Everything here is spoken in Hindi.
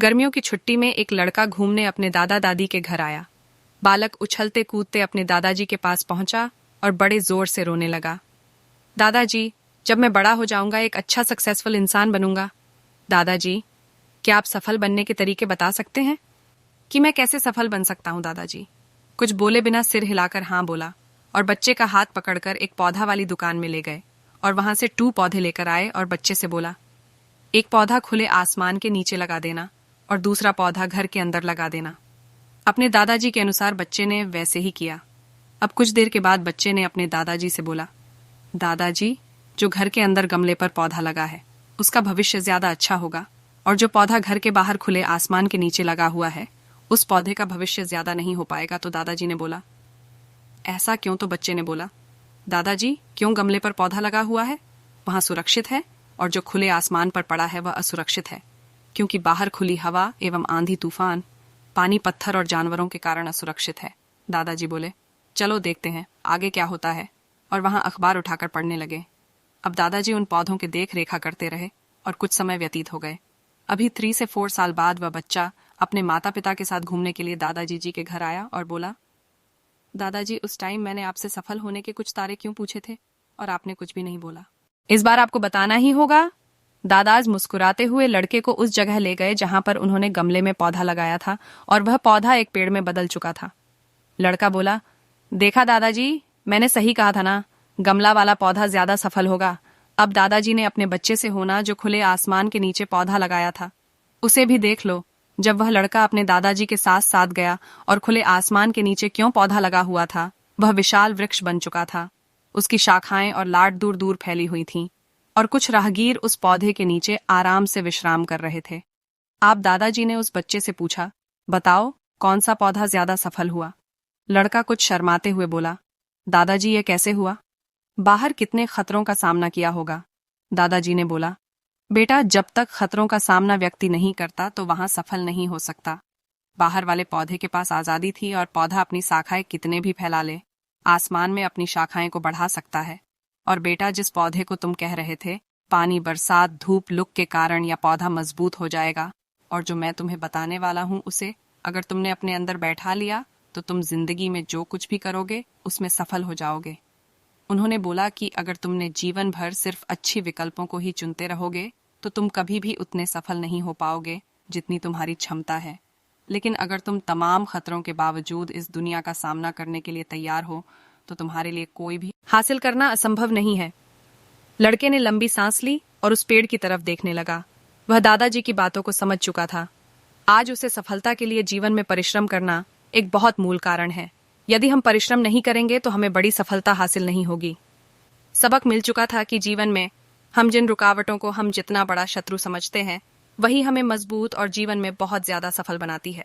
गर्मियों की छुट्टी में एक लड़का घूमने अपने दादा दादी के घर आया। बालक उछलते कूदते अपने दादाजी के पास पहुंचा और बड़े जोर से रोने लगा। दादाजी, जब मैं बड़ा हो जाऊंगा एक अच्छा सक्सेसफुल इंसान बनूंगा। दादाजी, क्या आप सफल बनने के तरीके बता सकते हैं? कि मैं कैसे सफल बन सकता हूँ दादाजी? कुछ बोले बिना सिर हिलाकर हाँ बोला और बच्चे का हाथ पकड़कर एक पौधा वाली दुकान में ले गए और वहां से 2 पौधे लेकर आए और बच्चे से बोला, एक पौधा खुले आसमान के नीचे लगा देना और दूसरा पौधा घर के अंदर लगा देना। अपने दादाजी के अनुसार बच्चे ने वैसे ही किया। अब कुछ देर के बाद बच्चे ने अपने दादाजी से बोला, दादाजी, जो घर के अंदर गमले पर पौधा लगा है उसका भविष्य ज्यादा अच्छा होगा और जो पौधा घर के बाहर खुले आसमान के नीचे लगा हुआ है उस पौधे का भविष्य ज्यादा नहीं हो पाएगा। तो दादाजी ने बोला, ऐसा क्यों? तो बच्चे ने बोला, दादाजी, क्यों गमले पर पौधा लगा हुआ है वहां सुरक्षित है और जो खुले आसमान पर पड़ा है वह असुरक्षित है, क्योंकि बाहर खुली हवा एवं आंधी तूफान, पानी, पत्थर और जानवरों के कारण असुरक्षित है। दादाजी बोले, चलो देखते हैं आगे क्या होता है, और वहां अखबार उठाकर पढ़ने लगे। अब दादाजी उन पौधों के देख रेखा करते रहे और कुछ समय व्यतीत हो गए। अभी 3 से 4 साल बाद वह बच्चा अपने माता पिता के साथ घूमने के लिए दादाजी जी के घर आया और बोला, दादाजी, उस टाइम मैंने आपसे सफल होने के कुछ तारे क्यों पूछे थे और आपने कुछ भी नहीं बोला। इस बार आपको बताना ही होगा। दादाज मुस्कुराते हुए लड़के को उस जगह ले गए जहां पर उन्होंने गमले में पौधा लगाया था और वह पौधा एक पेड़ में बदल चुका था। लड़का बोला, देखा दादाजी, मैंने सही कहा था ना, गमला वाला पौधा ज्यादा सफल होगा। अब दादाजी ने अपने बच्चे से होना जो खुले आसमान के नीचे पौधा लगाया था उसे भी देख लो। जब वह लड़का अपने दादाजी के साथ साथ गया और खुले आसमान के नीचे क्यों पौधा लगा हुआ था, वह विशाल वृक्ष बन चुका था। उसकी शाखाएं और लाट दूर दूर फैली हुई थीं और कुछ राहगीर उस पौधे के नीचे आराम से विश्राम कर रहे थे। आप दादाजी ने उस बच्चे से पूछा, बताओ कौन सा पौधा ज्यादा सफल हुआ? लड़का कुछ शर्माते हुए बोला, दादाजी, ये कैसे हुआ? बाहर कितने खतरों का सामना किया होगा। दादाजी ने बोला, बेटा, जब तक खतरों का सामना व्यक्ति नहीं करता तो वहां सफल नहीं हो सकता। बाहर वाले पौधे के पास आजादी थी और पौधा अपनी शाखाएं कितने भी फैला ले, आसमान में अपनी शाखाएं को बढ़ा सकता है। और बेटा, जिस पौधे को तुम कह रहे थे, पानी, बरसात, धूप, लू के कारण यह पौधा मजबूत हो जाएगा, और जो मैं तुम्हें बताने वाला हूं उसे अगर तुमने अपने अंदर बैठा लिया तो तुम जिंदगी में जो कुछ भी करोगे उसमें सफल हो जाओगे। उन्होंने बोला कि अगर तुमने जीवन भर सिर्फ अच्छी विकल्पों को ही चुनते रहोगे तो तुम कभी भी उतने सफल नहीं हो पाओगे जितनी तुम्हारी क्षमता है। लेकिन अगर तुम तमाम खतरों के बावजूद इस दुनिया का सामना करने के लिए तैयार हो तो तुम्हारे लिए कोई भी हासिल करना असंभव नहीं है। लड़के ने लंबी सांस ली और उस पेड़ की तरफ देखने लगा। वह दादाजी की बातों को समझ चुका था। आज उसे सफलता के लिए जीवन में परिश्रम करना एक बहुत मूल कारण है। यदि हम परिश्रम नहीं करेंगे तो हमें बड़ी सफलता हासिल नहीं होगी। सबक मिल चुका था कि जीवन में हम जिन रुकावटों को हम जितना बड़ा शत्रु समझते हैं वही हमें मजबूत और जीवन में बहुत ज्यादा सफल बनाती है।